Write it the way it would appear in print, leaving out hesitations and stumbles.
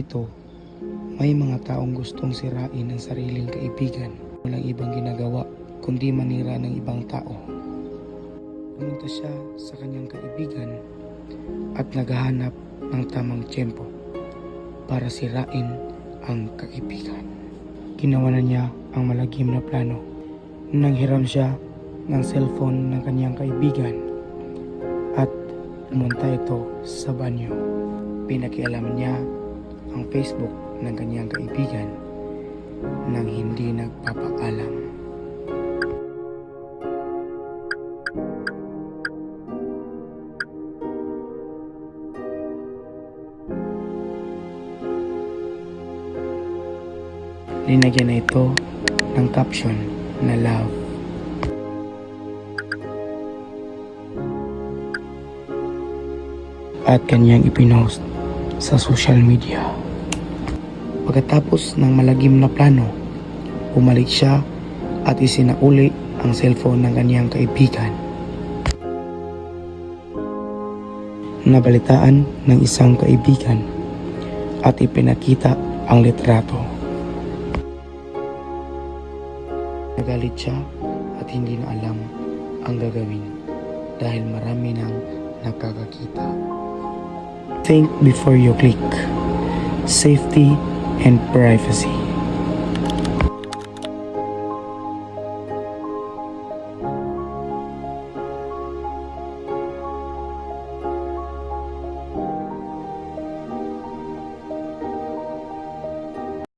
ito, may mga taong gustong sirain ang sariling kaibigan. Walang ibang ginagawa kundi manira ng ibang tao. Pumunta siya sa kanyang kaibigan at naghahanap ng tamang tiyempo para sirain ang kaibigan. Ginawa na niya ang malagim na plano. Nanghiram siya ng cellphone ng kanyang kaibigan at pumunta ito sa banyo. Pinakialaman niya ang Facebook ng kanyang kaibigan nang hindi nagpapaalam. Linagyan na ito ng caption na love. At kanyang ipinost sa social media. Pagkatapos ng malagim na plano, bumalik siya at isinauli ang cellphone ng kanyang kaibigan. Nabalitaan ng isang kaibigan at ipinakita ang litrato. Nagalit siya at hindi na alam ang gagawin dahil marami nang nakakakita. Think before you click. Safety and privacy.